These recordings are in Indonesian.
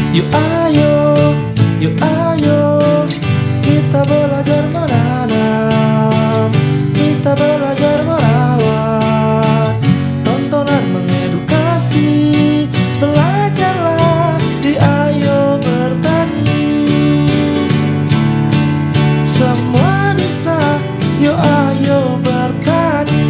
Yuk ayo, yuk ayo, kita belajar menanam, kita belajar merawat. Tontonan mengedukasi, belajarlah di Ayo Bertani. Semua bisa, yuk ayo bertani.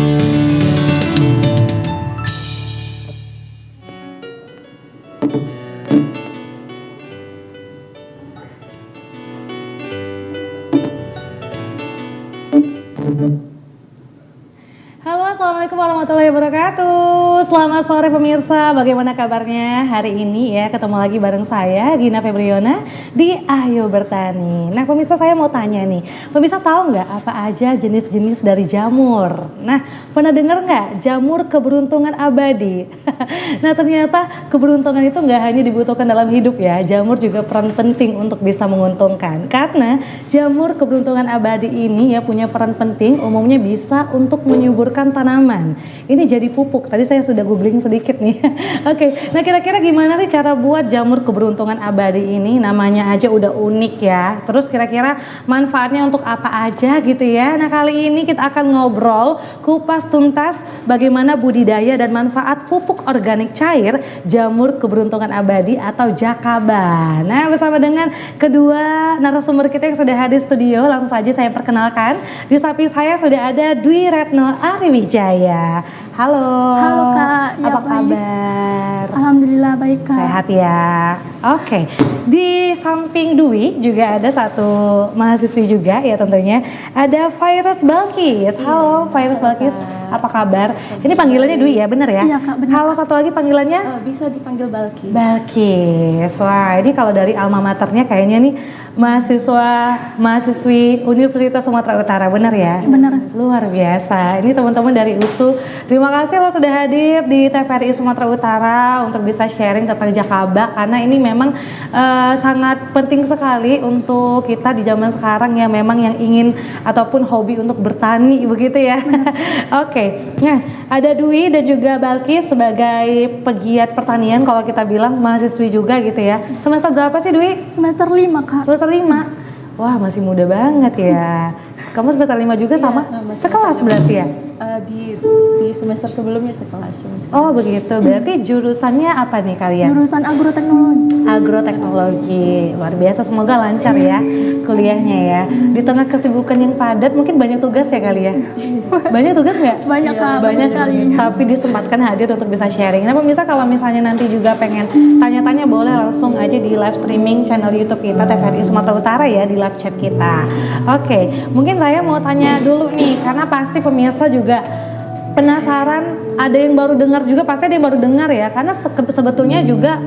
Halo, assalamualaikum warahmatullahi wabarakatuh. Selamat sore pemirsa, bagaimana kabarnya hari ini ya? Ketemu lagi bareng saya Gina Febriona di Ayo Bertani. Nah pemirsa, saya mau tanya nih, pemirsa tahu nggak apa aja jenis-jenis dari jamur? Nah pernah dengar nggak jamur keberuntungan abadi? Nah ternyata keberuntungan itu nggak hanya dibutuhkan dalam hidup ya, jamur juga peran penting untuk bisa menguntungkan. Karena jamur keberuntungan abadi ini ya punya peran penting, umumnya bisa untuk menyuburkan tanaman. Ini jadi pupuk. Tadi saya sudah googling sedikit nih. Oke, nah kira-kira gimana sih cara buat jamur keberuntungan abadi ini? Namanya aja udah unik ya. Terus kira-kira manfaatnya untuk apa aja gitu ya? Nah kali ini kita akan ngobrol kupas tuntas bagaimana budidaya dan manfaat pupuk organik cair jamur keberuntungan abadi atau Jakaba. Nah bersama dengan kedua narasumber kita yang sudah hadir studio, langsung saja saya perkenalkan. Di samping saya sudah ada Dwi Retno Ariwijaya. Halo. Halo Kak, ya, Apa baik. kabar? Alhamdulillah baik Kak. Sehat ya. Oke. Di samping Dwi juga ada satu mahasiswi juga ya tentunya. Ada Fairuz Balkis. Halo Fairuz Balkis. Apa kabar? Ini panggilannya Dwi ya, benar ya? Iya, Kak, benar. Kalau satu lagi panggilannya? Bisa dipanggil Balkis. Balkis. Wah, ini kalau dari alma maternya kayaknya nih mahasiswi Universitas Sumatera Utara, benar ya? Benar. Luar biasa. Ini teman-teman dari USU. Terima kasih lo sudah hadir di TVRI Sumatera Utara untuk bisa sharing tentang Jakaba karena ini memang sangat penting sekali untuk kita di zaman sekarang ya, memang yang ingin ataupun hobi untuk bertani begitu ya. Oke. Nah, ada Dwi dan juga Balkis sebagai pegiat pertanian, kalau kita bilang mahasiswi juga gitu ya. Semester berapa sih Dwi? Semester 5 Kak. Semester 5. Wah, masih muda banget ya. Kamu semester 5 juga Iya, sama? sama Sekelas semester berarti ya? Di semester sebelumnya sekelas cuma sekelas. Oh begitu, berarti jurusannya apa nih kalian? Jurusan agroteknologi. Agroteknologi, luar biasa, semoga lancar ya kuliahnya ya. Di tengah kesibukan yang padat mungkin banyak tugas ya kali ya? Banyak tugas nggak? Banyak Kak, banyak Banyak sekali. tapi disempatkan hadir untuk bisa sharing. Nah pemirsa, kalau misalnya nanti juga pengen tanya-tanya boleh langsung aja di live streaming channel YouTube kita TVRI Sumatera Utara ya, di live chat kita. Oke, mungkin saya mau tanya dulu nih karena pasti pemirsa juga penasaran, ada yang baru dengar juga, pasti ada yang baru dengar ya, karena sebetulnya juga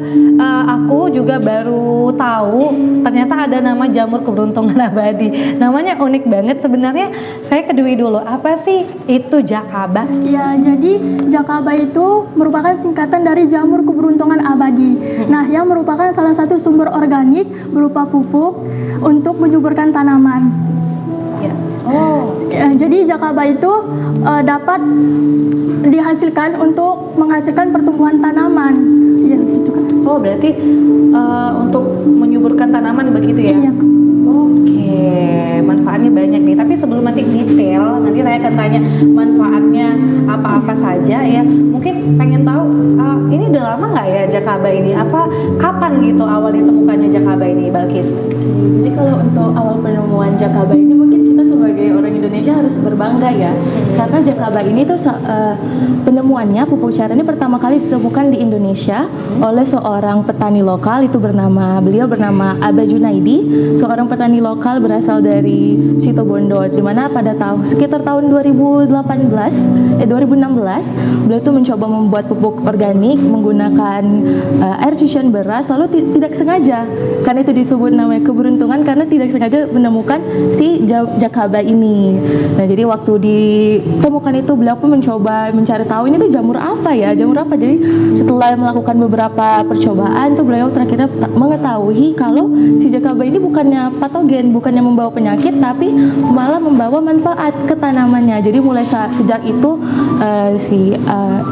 aku juga baru tahu ternyata ada nama jamur keberuntungan abadi. Namanya unik banget sebenarnya. Saya ke Dwi dulu, apa sih itu Jakaba? Ya, jadi Jakaba itu merupakan singkatan dari jamur keberuntungan abadi. Nah, yang merupakan salah satu sumber organik berupa pupuk untuk menyuburkan tanaman. Ya. Oh, Ya, jadi Jakaba itu dapat dihasilkan untuk menghasilkan pertumbuhan tanaman. Ya, gitu kan. oh berarti untuk menyuburkan tanaman begitu ya? Iya. Oke, manfaatnya banyak nih. Tapi sebelum nanti detail, nanti saya akan tanya manfaatnya apa-apa saja ya. Mungkin pengen tahu, ini udah lama nggak ya Jakaba ini? Apa kapan gitu awal ditemukannya Jakaba ini, Balkis? Jadi kalau untuk awal penemuan Jakaba ini mungkin kita sebagai orang Indonesia harus berbangga ya. Karena Jakaba ini tuh penemuannya, pupuk cair ini pertama kali ditemukan di Indonesia oleh seorang petani lokal, beliau bernama Aba Junaidi, seorang petani lokal berasal dari Situbondo, di mana pada sekitar tahun 2016 beliau tuh mencoba membuat pupuk organik menggunakan air cucian beras, lalu tidak sengaja, karena itu disebut namanya keberuntungan karena tidak sengaja menemukan si Jakaba Jakaba ini. Nah, jadi waktu ditemukan itu beliau pun mencoba mencari tahu ini tuh jamur apa ya, jamur apa. Jadi setelah melakukan beberapa percobaan tuh beliau terakhirnya mengetahui kalau si Jakaba ini bukannya patogen, bukannya membawa penyakit, tapi malah membawa manfaat ke tanamannya. Jadi mulai sejak itu si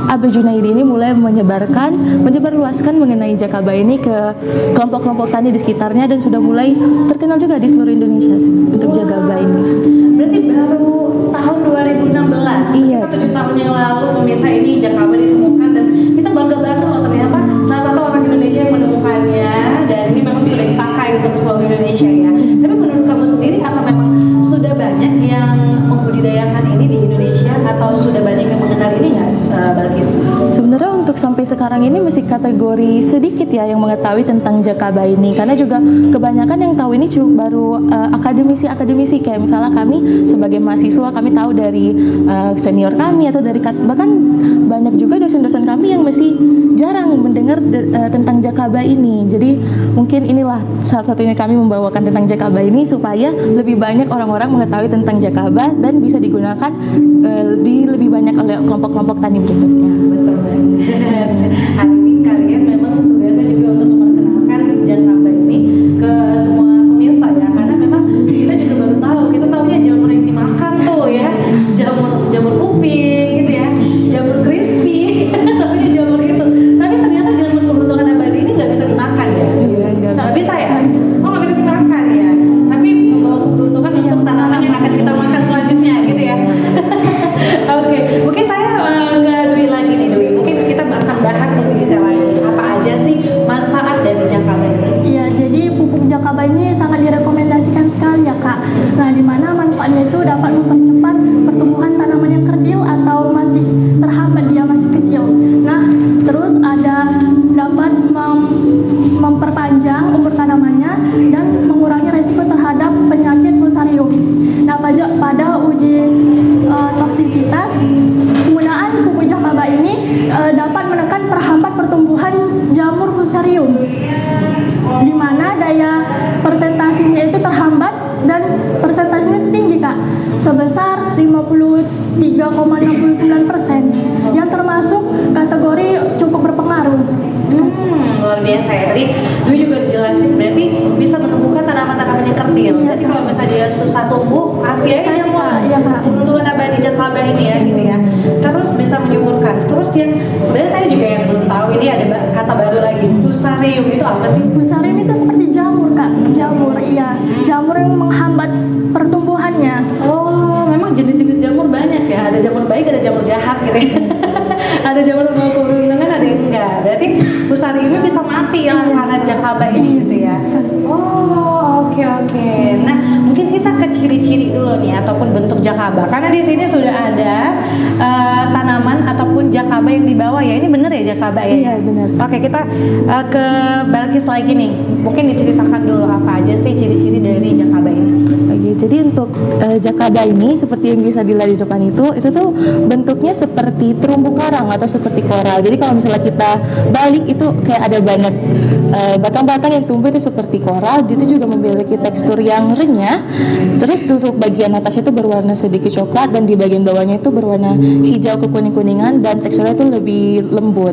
Abe Junaidi ini mulai menyebarluaskan mengenai Jakaba ini ke kelompok-kelompok tani di sekitarnya, dan sudah mulai terkenal juga di seluruh Indonesia sih untuk Jakaba ini. Berarti baru tahun 2016. Iya. 7 tahun yang lalu pemirsa ini Jakaba ditemukan, dan kita bangga banget loh ternyata salah satu orang Indonesia yang menemukannya, dan ini memang sudah dipakai untuk seluruh Indonesia ya. Tapi menurut kamu sendiri, apa memang sudah banyak yang membudidayakan ini di Indonesia, atau sudah banyak yang mengenal ini nggak, Balkis? Sebenarnya untuk sampai sekarang ini masih kategori sedikit ya yang mengetahui tentang Jakaba ini, karena juga kebanyakan yang tahu ini baru akademisi kayak misalnya kami sebagai mahasiswa, kami tahu dari senior kami, atau dari bahkan banyak juga dosen-dosen kami yang masih jarang mendengar tentang Jakaba ini. Jadi mungkin inilah salah satunya kami membawakan tentang Jakaba ini supaya lebih banyak orang-orang mengetahui tentang Jakaba dan bisa digunakan di lebih banyak oleh kelompok-kelompok tani berikutnya. Betul banget. Hari ini kalian memang tugasnya juga untuk memperkenalkan Jakaba ini ke semua pemirsa ya, karena memang kita juga baru tahu, kita tahunya jamur yang dimakan tuh ya, jamur kuping gitu ya, jamur crispy, tahunya jamur itu. Tapi ternyata jamur keberuntungan abadi ini nggak bisa dimakan ya. Nggak bisa ya? Oh, nggak bisa dimakan ya. Tapi membawa keberuntungan untuk tanaman yang akan kita makan selanjutnya gitu ya. Oke, mungkin saya nggak Dwi lagi nih Dwi. Mungkin kita akan bahas lebih detail lagi. Apa aja sih manfaat dari Jakaba ini? Iya, jadi pupuk Jakaba ini sangat direkomendasikan sekali ya Kak. Nah, di mana manfaatnya itu dapat mempercepat pertumbuhan tanaman yang kerdil atau masih terhambat, dia masih kecil. Nah, terus dapat memperpanjang umur tanamannya dan mengurangi resiko terhadap penyakit fusarium. Nah, pada uji toksisitas, penggunaan pupuk Jakaba ini dapat menekan perhambat pertumbuhan jamur fusarium, di mana daya presentasinya itu terhambat dan presentasinya tinggi Kak, sebesar 53,69%, yang termasuk kategori cukup berpengaruh. Luar biasa ya. Tadi Dwi juga jelasin berarti bisa menumbuhkan tanaman-tanaman yang kerdil. Jadi kalau misalnya dia susah tumbuh, kasih aja jamur. Iya, Kak. Keberuntungan abadi Jakaba ini ya gitu ya. Terus bisa menyuburkan. Terus yang sebenarnya saya juga yang belum tahu, ini ada kata baru lagi, fusarium itu apa sih? Fusarium itu seperti jamur Kak, jamur jamur yang menghambat pertumbuhannya. Oh, memang jenis-jenis jamur banyak ya. Ada jamur baik, ada jamur jahat gitu ya. Ada jamur membawa keberuntungan, ada yang enggak. Berarti fusariumnya bisa mati ya karena Jakaba ini gitu ya. Oh, oke. Nah, mungkin kita ke ciri-ciri dulu nih ataupun bentuk Jakaba. Karena di sini sudah ada tanaman ataupun Jakaba yang dibawa ya. Ini bener ya Jakaba ya? Iya, benar. Oke, kita ke Balkis lagi nih. Mungkin diceritakan dulu apa aja sih ciri-ciri dari Jakaba ini. Oke, jadi untuk Jakaba ini seperti yang bisa dilihat di depan itu tuh bentuknya seperti terumbu karang atau seperti koral. Jadi kalau misalnya kita balik itu kayak ada banyak batang-batang yang tumbuh itu seperti koral. Itu juga memiliki tekstur yang renyah. Terus untuk bagian atasnya itu berwarna sedikit coklat, dan di bagian bawahnya itu berwarna hijau kekuning-kuningan, dan teksturnya itu lebih lembut.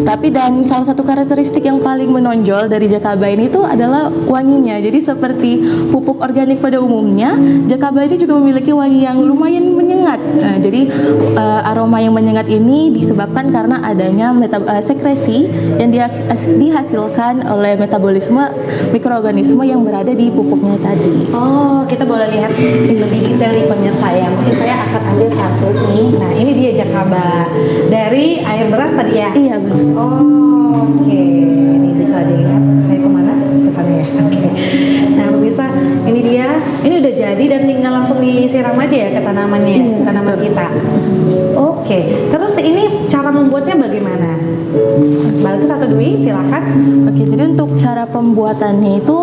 Tapi dan salah satu karakteristik yang paling menonjol dari Jakaba ini itu adalah wanginya. Jadi seperti pupuk organik pada umumnya, Jakaba ini juga memiliki wangi yang lumayan menyengat. Nah, jadi aroma yang menyengat ini disebabkan karena adanya sekresi yang dihasilkan oleh metabolisme mikroorganisme yang berada di pupuknya tadi. Oh, kita boleh lihat lebih detail nih pemirsa ya. Mungkin saya akan ambil satu nih. Nah, ini dia Jakaba dari air beras tadi ya. Iya, benar. Oh, oke. Ini bisa dilihat. Saya kemana? Ke sana ya. Oke. Nah, pemirsa, ini dia. Ini udah jadi dan tinggal langsung disiram aja ya ke tanamannya, Iya, tanaman betul. kita. Oke. Terus ini cara membuatnya bagaimana? Balkis atau Dwi, silakan. Oke, jadi untuk cara pembuatannya itu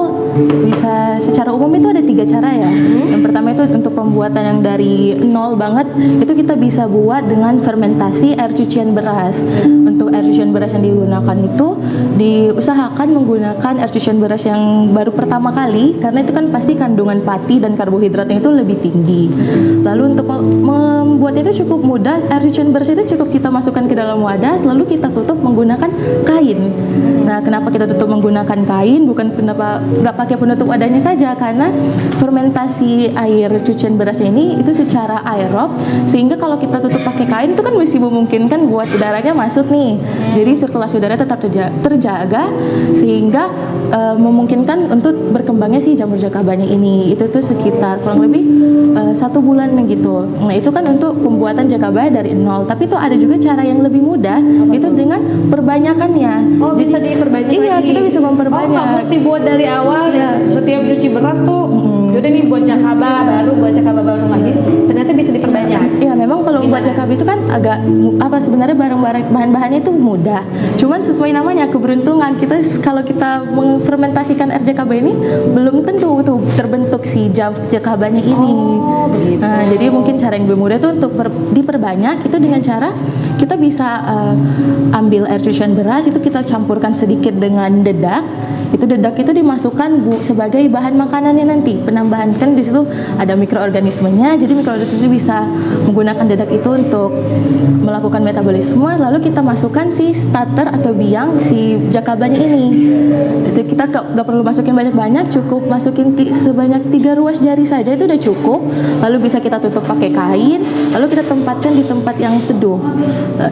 bisa secara umum itu ada 3 cara ya. Yang pertama itu untuk pembuatan yang dari nol banget, itu kita bisa buat dengan fermentasi air cucian beras. Untuk air cucian beras yang digunakan itu diusahakan menggunakan air cucian beras yang baru pertama kali, karena itu kan pasti kandungan pati dan karbohidratnya itu lebih tinggi. tadi. Lalu untuk membuat itu cukup mudah, air cucian beras itu cukup kita masukkan ke dalam wadah, lalu kita tutup menggunakan kain. Nah, kenapa kita tutup menggunakan kain? Bukan kenapa nggak pakai penutup wadahnya saja, karena fermentasi air cucian berasnya ini itu secara aerob, sehingga kalau kita tutup pakai kain itu kan masih memungkinkan buat udaranya masuk nih. Jadi sirkulasi udara tetap terjaga, sehingga memungkinkan untuk berkembangnya si jamur jakabanya ini. Itu tuh sekitar kurang lebih 1 bulan gitu. Nah, itu kan untuk pembuatan jakaba dari nol. Tapi itu ada juga cara yang lebih mudah, itu dengan perbanyakannya. Oh, bisa diperbanyak iya, lagi. kita bisa memperbanyak. Oh, nggak mesti buat dari awal ya. Setiap cuci beras tuh, yaudah nih buat jakaba baru lagi. Ternyata bisa diperbanyak. Iya, memang kalau buat jakaba itu kan agak sebenarnya bahan-bahannya itu mudah. Cuman sesuai namanya keberuntungan. Kalau kita fermentasikan air jakaba ini belum tentu tuh terbentuk si jakabanya ini. Oh, begitu. Nah, jadi mungkin cara yang lebih mudah itu untuk diperbanyak itu dengan cara kita bisa ambil air cucian beras itu kita campurkan sedikit dengan dedak. Itu dedak itu dimasukkan sebagai bahan makanannya nanti. Penambahan kan di situ ada mikroorganismenya. Jadi mikroorganisme bisa menggunakan dedak itu untuk melakukan metabolisme. Lalu kita masukkan si starter atau biang si jakabanya ini. Itu kita nggak perlu masukin banyak-banyak, cukup masukin sebanyak 3 ruas jari saja itu udah cukup. Lalu bisa kita tutup pakai kain. Lalu kita tempatkan di tempat yang teduh.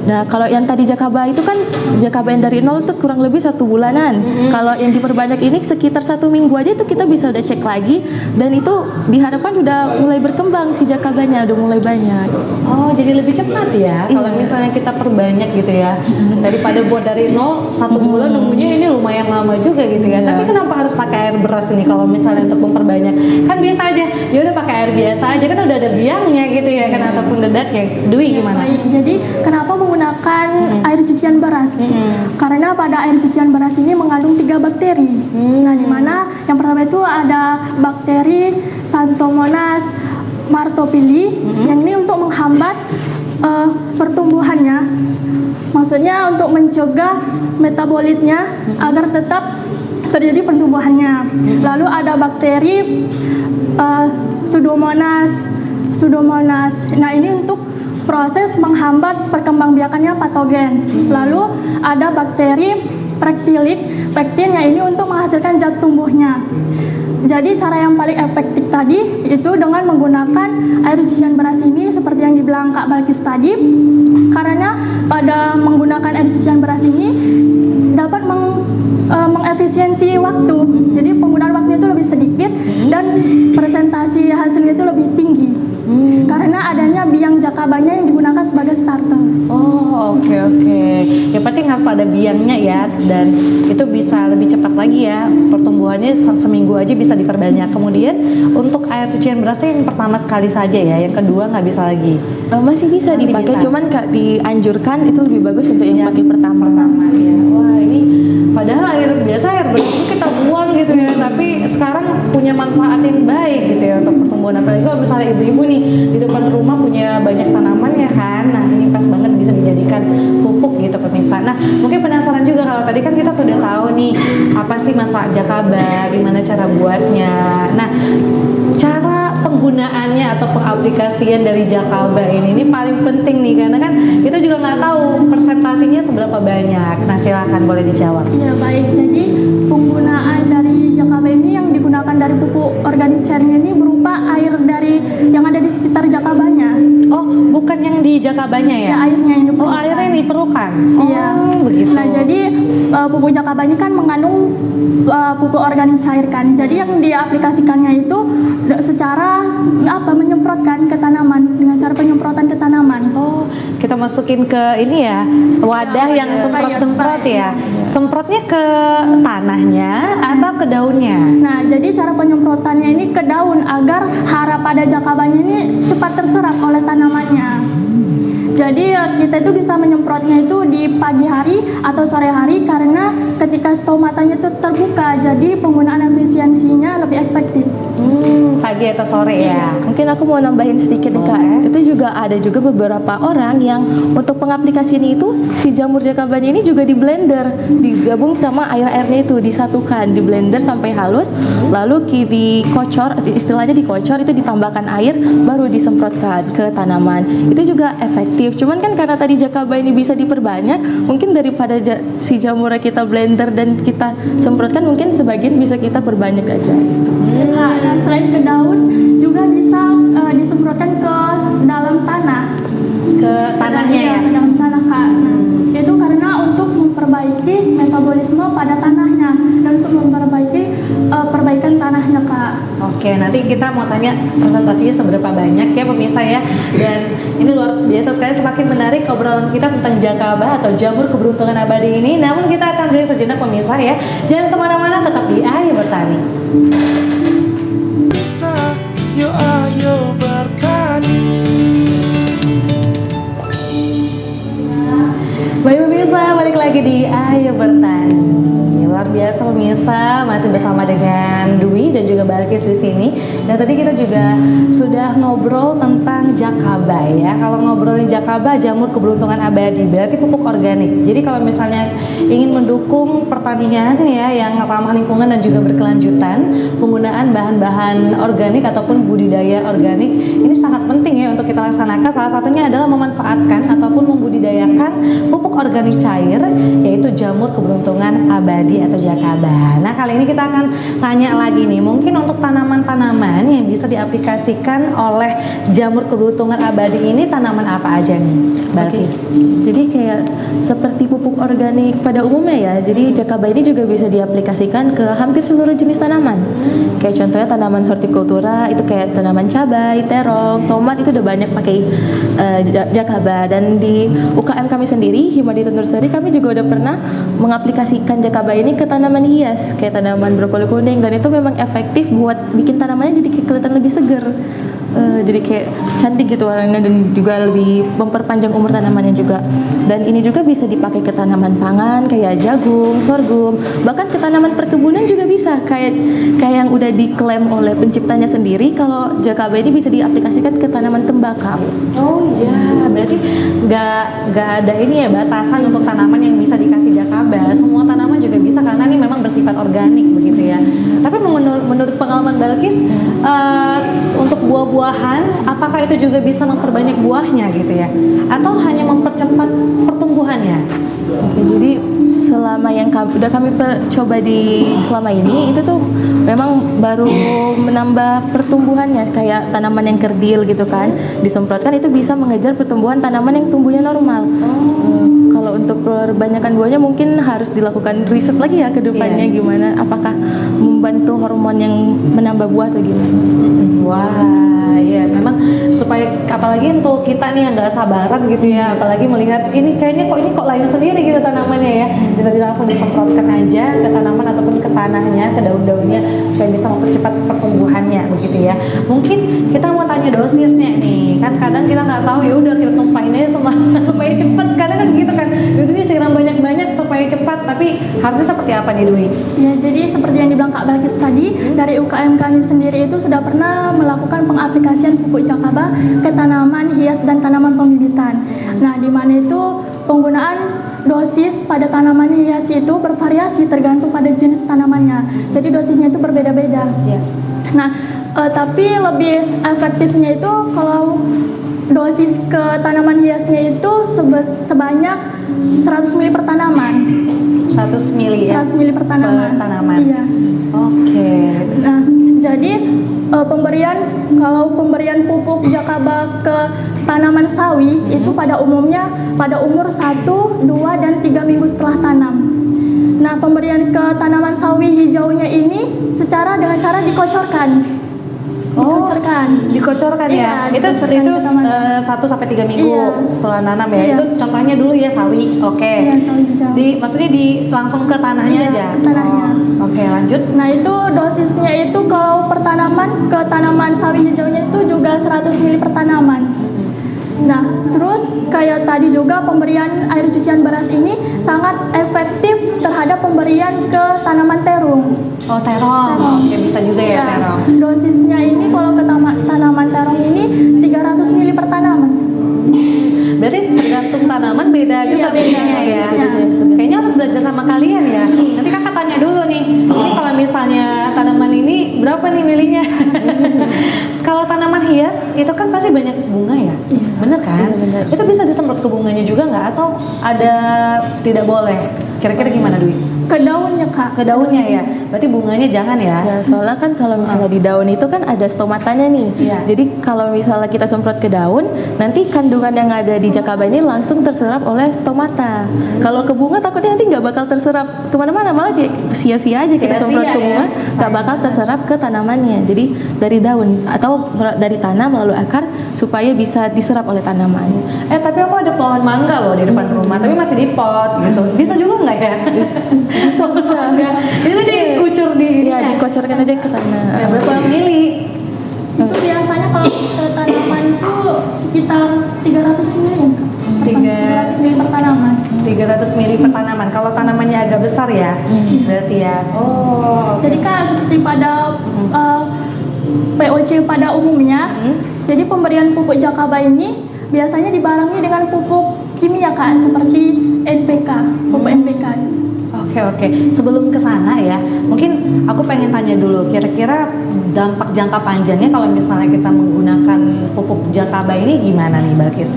Nah, kalau yang tadi jakaba itu kan jakaba yang dari nol itu kurang lebih 1 bulanan. Kalau yang diperbanyak ini sekitar 1 minggu aja itu kita bisa udah cek lagi, dan itu diharapkan udah mulai berkembang si jakabanya, udah mulai banyak. Oh, jadi lebih cepat ya kalau misalnya kita perbanyak gitu ya. Daripada buat dari nol 1 bulan nunggunya ini lumayan lama juga gitu ya. Tapi kenapa harus pakai air beras ini kalau misalnya untuk memperbanyak? Kan biasa aja. Ya udah pakai air biasa aja kan udah ada biangnya gitu ya kan, ataupun dedaknya. Dwi gimana? Baik, jadi kenapa menggunakan air cucian beras? Karena pada air cucian beras ini mengandung 3 bakteri. Nah, di mana yang pertama itu ada bakteri Xanthomonas martopili, yang ini untuk menghambat pertumbuhannya. Maksudnya untuk mencegah metabolitnya agar tetap terjadi pertumbuhannya. Lalu ada bakteri Pseudomonas. Nah, ini untuk proses menghambat perkembangbiakannya patogen. Lalu ada bakteri pektin yang ini untuk menghasilkan zat tumbuhnya. Jadi cara yang paling efektif tadi itu dengan menggunakan air cucian beras ini seperti yang dibilang Kak Balkis tadi, karena pada menggunakan air cucian beras ini dapat mengefisiensi waktu. Jadi penggunaan waktunya itu lebih sedikit dan presentasi hasilnya itu lebih tinggi. Karena adanya biang jakabanya yang digunakan sebagai starter. Oh, oke. Yang penting harus ada biangnya ya, dan itu bisa lebih cepat lagi ya pertumbuhannya, seminggu aja bisa diperbanyak. Kemudian untuk air cucian berasnya yang pertama sekali saja ya, yang kedua nggak bisa lagi. Masih bisa dipakai, cuman dianjurkan itu lebih bagus untuk yang pakai pertama. Ya. Wah, ini padahal air biasa, air bersih itu kita buang gitu ya, tapi sekarang punya manfaat yang baik gitu ya untuk pertumbuhan. Apalagi kalau misalnya ibu-ibu nih di depan rumah punya banyak tanaman ya kan, nah ini pas banget bisa dijadikan pupuk gitu pemirsa. Nah, mungkin penasaran juga, kalau tadi kan kita sudah tahu nih apa sih manfaat jakaba, gimana cara buatnya. Nah, cara penggunaannya atau pengaplikasian dari jakaba ini paling penting nih, karena kan kita juga nggak tahu persentasinya seberapa banyak. Nah, silakan boleh dijawab. Ya, baik. Jadi penggunaan dari jakaba ini yang digunakan dari pupuk organik cairnya ini berupa air dari yang ada di sekitar jakabanya. Oh, bukan yang di jakabanya ya? Ya, airnya yang diperlukan. Oh, airnya yang diperlukan. Iya, begitu. Nah, jadi pupuk jakaba ini kan mengandung pupuk organik cair kan. Jadi yang diaplikasikannya itu secara menyemprotkan ke tanaman, dengan cara penyemprotan ke tanaman. Oh, kita masukin ke ini ya, wadah yang semprot-semprot ya. Semprotnya ke tanahnya atau ke daunnya? Nah, jadi cara penyemprotannya ini ke daun agar hara pada jakabanya ini cepat terserap oleh tanamannya. Jadi kita itu bisa menyemprotnya itu di pagi hari atau sore hari karena ketika stomatanya itu terbuka, jadi penggunaan efisiensinya lebih efektif. Pagi atau sore ya. Mungkin aku mau nambahin sedikit nih Kak. Boleh. Itu juga ada juga beberapa orang yang untuk pengaplikasian itu si jamur jakabanya ini juga di blender, digabung sama air-airnya itu disatukan, di blender sampai halus, lalu dikocor, istilahnya dikocor itu ditambahkan air baru disemprotkan ke tanaman. Itu juga efektif. Cuman kan karena tadi jakaba ini bisa diperbanyak, mungkin daripada si jamurnya kita blender dan kita semprotkan, mungkin sebagian bisa kita perbanyak aja gitu. Nah, dan selain ke daun juga bisa disemprotkan ke dalam tanah. Ke tanahnya ya. Ke dalam tanah Kak. Nah, itu karena untuk memperbaiki metabolisme pada tanahnya dan untuk memperbaiki perbaikan tanahnya Kak. Oke, nanti kita mau tanya presentasinya seberapa banyak ya pemirsa ya. Dan ini luar biasa sekali, semakin menarik obrolan kita tentang jakaba atau jamur keberuntungan abadi ini. Namun kita akan beri sejenak pemirsa ya. Jangan kemana-mana, tetap di Ayo Bertani. Bisa, yuk ayo bertani. Baik pemirsa, balik lagi di Ayo Bertani. Luar biasa pemirsa, masih bersama dengan Dwi dan juga Balkis di sini. Dan tadi kita juga sudah ngobrol tentang jakaba ya. Kalau ngobrolin jakaba, jamur keberuntungan abadi, berarti pupuk organik. Jadi kalau misalnya ingin mendukung pertanian ya yang ramah lingkungan dan juga berkelanjutan, penggunaan bahan-bahan organik ataupun budidaya organik ini sangat penting ya untuk kita laksanakan. Salah satunya adalah memanfaatkan ataupun membudidayakan pupuk organik cair, yaitu jamur keberuntungan abadi atau jakaba. Nah, kali ini kita akan tanya lagi nih, mungkin untuk tanaman-tanaman yang bisa diaplikasikan oleh jamur keberuntungan abadi ini, tanaman apa aja nih, Balkis? Jadi kayak seperti pupuk organik pada umumnya ya. Jadi jakaba ini juga bisa diaplikasikan ke hampir seluruh jenis tanaman. Kayak contohnya tanaman hortikultura itu kayak tanaman cabai, terong, tomat itu udah banyak pakai jakaba. Dan di UKM kami sendiri, Himadi Nursery, kami juga udah pernah mengaplikasikan jakaba ini ke tanaman hias kayak tanaman brokoli kuning, dan itu memang efektif buat bikin tanamannya jadi kayak kelihatan lebih seger. Jadi kayak cantik gitu warnanya dan juga lebih memperpanjang umur tanamannya juga. Dan ini juga bisa dipakai ke tanaman pangan kayak jagung, sorghum, bahkan ke tanaman perkebunan juga bisa. Kayak yang udah diklaim oleh penciptanya sendiri kalau jakaba ini bisa diaplikasikan ke tanaman tembakau. Oh iya, berarti nggak ada ini ya batasan untuk tanaman yang bisa dikasih jakaba. Semua tanaman juga bisa karena ini memang bersifat organik begitu ya. Tapi menurut pengalaman Balkis, untuk buah-buahan, apakah itu juga bisa memperbanyak buahnya gitu ya? Atau hanya mempercepat pertumbuhannya? Oke, jadi selama yang udah kami coba di selama ini itu tuh memang baru menambah pertumbuhannya, kayak tanaman yang kerdil gitu kan, disemprotkan itu bisa mengejar pertumbuhan tanaman yang tumbuhnya normal. Kalau untuk perbanyakkan buahnya mungkin harus dilakukan riset lagi ya ke depannya, gimana, apakah membantu hormon yang menambah buah atau gimana. Wah, ya memang supaya apalagi untuk kita nih yang nggak sabaran gitu ya, apalagi melihat ini kayaknya kok lahir sendiri gitu tanamannya ya, bisa langsung disemprotkan aja ke tanaman ataupun ke tanahnya, ke daun-daunnya supaya bisa mempercepat pertumbuhannya begitu ya. Mungkin kita mau tanya dosisnya nih, kan kadang kita nggak tahu, ya udah kita tumpahin aja supaya cepet, kadang kan gitu kan, udah disiram banyak-banyak supaya cepat, tapi harusnya seperti apa nih Dwi? Ya, jadi seperti yang dibilang Kak Balkis tadi, dari UKM kami sendiri itu sudah pernah melakukan pengaplikasian pupuk jakaba ke tanaman hias dan tanaman pembibitan. Nah, di mana itu penggunaan dosis pada tanaman hias itu bervariasi tergantung pada jenis tanamannya. Jadi dosisnya itu berbeda-beda. Nah, tapi lebih efektifnya itu kalau dosis ke tanaman hiasnya itu sebanyak 100 ml per tanaman. 100 mili ya? 100 ml per tanaman. Per tanaman. Iya. Oke. Nah, jadi kalau pemberian pupuk jakaba ke tanaman sawi itu pada umumnya pada umur 1, 2, dan 3 minggu setelah tanam. Nah, pemberian ke tanaman sawi hijaunya ini dengan cara dikocorkan. Dikocorkan ya. Iya, Itu dikocorkan ke taman. 1 sampai 3 minggu Iya. setelah nanam ya. Iya. Itu contohnya dulu ya sawi. Oke. Iya, sawi hijau. Maksudnya langsung ke tanahnya Iya, aja. ke tanahnya. Oke, lanjut. Nah, itu dosisnya itu kalau per tanaman ke tanaman sawi hijaunya itu juga 100 ml per tanaman. Nah, terus kayak tadi juga pemberian air cucian beras ini sangat efektif terhadap pemberian ke tanaman terung. Oh, terong. Oke, bisa juga ya terong. Dosisnya ini kalau ke tanaman terong ini 300 ml per tanaman. Berarti tergantung tanaman beda juga beda. bedanya ya. Kayaknya harus belajar sama kalian ya. Nanti kakak tanya dulu nih. Ini kalau misalnya tanaman ini berapa nih milihnya? Kalau tanaman hias itu kan pasti banyak bunga ya, bener kan? Bener. Itu bisa disemprot ke bunganya juga nggak? Atau ada tidak boleh? Kira-kira gimana Dwi? Ke daunnya, Kak. Ke daunnya ya. Berarti bunganya jangan ya. Ya, soalnya kan kalau misalnya di daun itu kan ada stomatanya nih. Iya. Jadi kalau misalnya kita semprot ke daun, nanti kandungan yang ada di jakaba ini langsung terserap oleh stomata. Kalau ke bunga takutnya nanti nggak bakal terserap kemana-mana, malah sia-sia aja kita Sia-sia semprot ke ya. bunga, nggak bakal terserap ke tanamannya. Jadi dari daun atau dari tanah melalui akar supaya bisa diserap oleh tanaman. Tapi aku ada pohon mangga loh di depan rumah, tapi masih di pot gitu. Bisa juga nggak ya? Bisa. Itu dikucur di Ya, dikocorkan aja ke tanah. Ya, berapa mili? Itu biasanya kalau ke tanaman itu sekitar 300 ml ya, Kak. 300 ml per tanaman. 300 mili per tanaman. Kalau tanamannya agak besar ya, berarti ya. Oh, Jadi Kak, seperti pada POC pada umumnya, jadi pemberian pupuk jakaba ini biasanya dibarengi dengan pupuk kimia, Kak, seperti NPK, pupuk NPK. Oke. Sebelum ke sana ya, mungkin aku pengen tanya dulu, kira-kira dampak jangka panjangnya kalau misalnya kita menggunakan pupuk jakaba ini gimana nih, Balkis?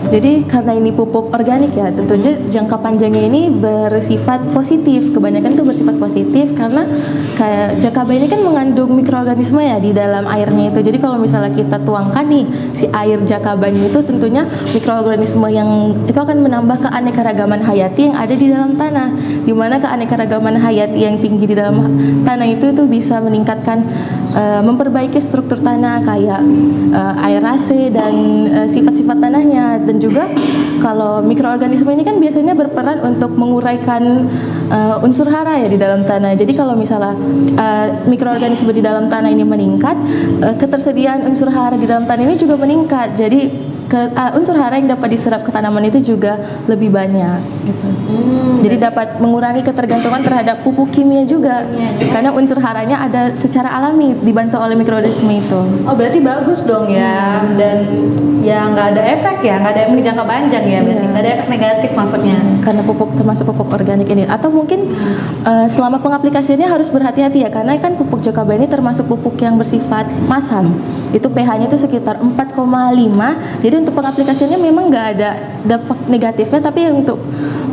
Jadi karena ini pupuk organik ya, tentunya jangka panjangnya ini bersifat positif. Kebanyakan itu bersifat positif karena kayak jakaba ini kan mengandung mikroorganisme ya di dalam airnya itu. Jadi kalau misalnya kita tuangkan nih si air jakabanya itu, tentunya mikroorganisme yang itu akan menambah keanekaragaman hayati yang ada di dalam tanah. Di mana keanekaragaman hayati yang tinggi di dalam tanah itu bisa meningkatkan memperbaiki struktur tanah kayak aerasi dan sifat-sifat tanahnya. Dan juga kalau mikroorganisme ini kan biasanya berperan untuk menguraikan unsur hara ya di dalam tanah. Jadi kalau misalnya mikroorganisme di dalam tanah ini meningkat, ketersediaan unsur hara di dalam tanah ini juga meningkat. Jadi unsur hara yang dapat diserap ke tanaman itu juga lebih banyak gitu. Jadi dapat mengurangi ketergantungan terhadap pupuk kimia juga. Karena unsur haranya ada secara alami dibantu oleh mikroorganisme itu. Oh, berarti bagus dong ya. Dan ya nggak ada efek ya, nggak ada efek jangka panjang ya, berarti nggak ada efek negatif maksudnya. Karena pupuk termasuk pupuk organik ini. Atau mungkin selama pengaplikasiannya harus berhati-hati ya, karena kan pupuk jakaba ini termasuk pupuk yang bersifat masam. Itu pH-nya itu sekitar 4,5. Jadi untuk pengaplikasiannya memang nggak ada dampak negatifnya, tapi untuk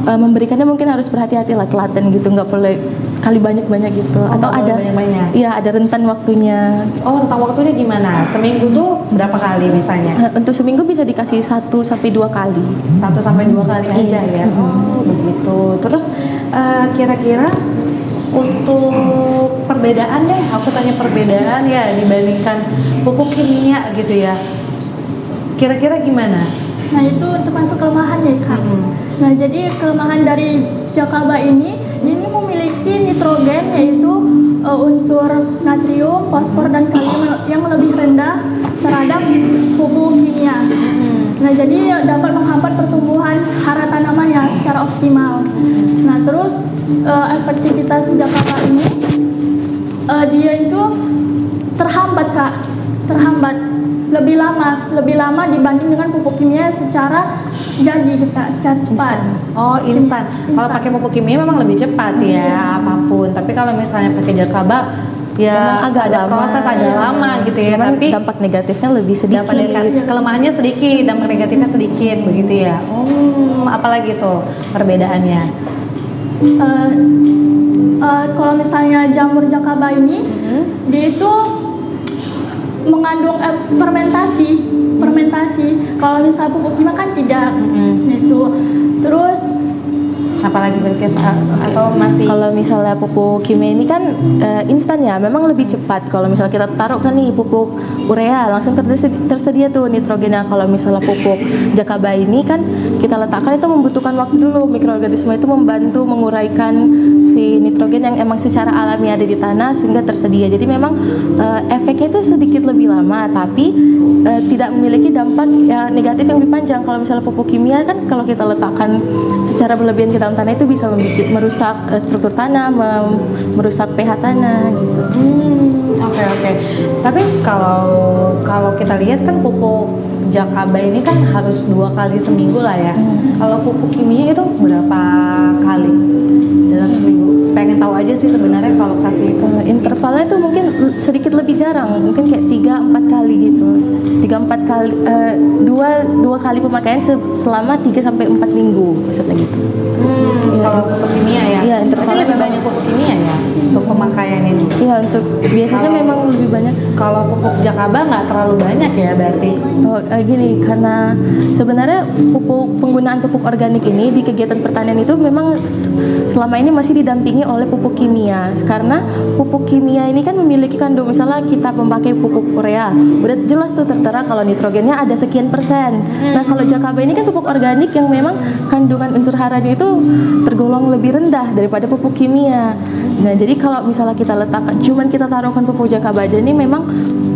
memberikannya mungkin harus berhati-hati lah, telaten gitu, nggak boleh sekali banyak-banyak gitu. Atau nggak boleh ada banyak-banyak. Iya, ada rentan waktunya. Oh, rentang waktunya gimana? Seminggu tuh berapa kali misalnya? Untuk seminggu bisa dikasih 1 sampai 2 kali. 1 sampai 2 kali aja ya. Oh, begitu. Terus kira-kira untuk perbedaan deh, aku tanya perbedaan ya dibandingkan pupuk kimia gitu ya. Kira-kira gimana? Nah, itu termasuk kelemahannya, Kak. Nah, jadi kelemahan dari jakaba ini memiliki nitrogen, yaitu unsur natrium, fosfor, dan kalium yang lebih rendah terhadap pupuk kimia. Nah, jadi dapat menghambat pertumbuhan hara tanaman ya secara optimal. Nah, terus efektivitas jakaba ini dia itu terhambat, Kak, lebih lama dibanding dengan pupuk kimia secara secara cepat. Oh, instan. Kalau pakai pupuk kimia memang lebih cepat ya apapun. Tapi kalau misalnya pakai jakaba ya Memang agak ada lama. proses agak lama gitu ya. Cuman Tapi dampak negatifnya lebih sedikit. kelemahannya sedikit, dampak negatifnya sedikit begitu ya. Apalagi tuh perbedaannya? Kalau misalnya jamur jakaba ini, dia itu mengandung fermentasi. Kalau misal pupuk kimia kan tidak. Itu. Terus Apalagi berarti atau masih Kalau misalnya pupuk kimia ini kan instan ya, memang lebih cepat. Kalau misalnya kita taruhkan nih pupuk urea, langsung tersedia tuh nitrogennya. Kalau misalnya pupuk jakaba ini kan kita letakkan itu membutuhkan waktu dulu, mikroorganisme itu membantu menguraikan si nitrogen yang emang secara alami ada di tanah sehingga tersedia. Jadi memang efeknya itu sedikit lebih lama, tapi tidak memiliki dampak yang negatif yang lebih panjang. Kalau misalnya pupuk kimia kan kalau kita letakkan secara berlebihan ke dalam tanah itu bisa merusak struktur tanah, merusak pH tanah gitu. Oke. Tapi kalau kita lihat kan pupuk jakaba ini kan harus 2 kali seminggu lah ya. Kalau pupuk kimia itu berapa kali dalam seminggu? Pengen tahu aja sih sebenarnya kalau kasih Intervalnya itu mungkin sedikit lebih jarang, mungkin kayak 3-4 kali gitu. 3-4 kali, dua kali pemakaian selama 3-4 minggu maksudnya gitu. Kalau pupuk kimia ya? Iya, intervalnya lebih banyak pupuk kimia ya untuk pemakaian ini. Iya, untuk biasanya memang lebih banyak. Kalau pupuk jakaba nggak terlalu banyak ya berarti? Gini, karena sebenarnya penggunaan pupuk organik ini di kegiatan pertanian itu memang selama ini masih didampingi oleh pupuk kimia. Karena pupuk kimia ini kan memiliki kandung, misalnya kita memakai pupuk urea, udah jelas tuh tertera kalau nitrogennya ada sekian persen. Nah, kalau jakaba ini kan pupuk organik yang memang kandungan unsur haranya itu tergolong lebih rendah daripada pupuk kimia. Nah, jadi kalau misalnya kita letakkan, cuman kita taruhkan pupuk jakaba aja ini memang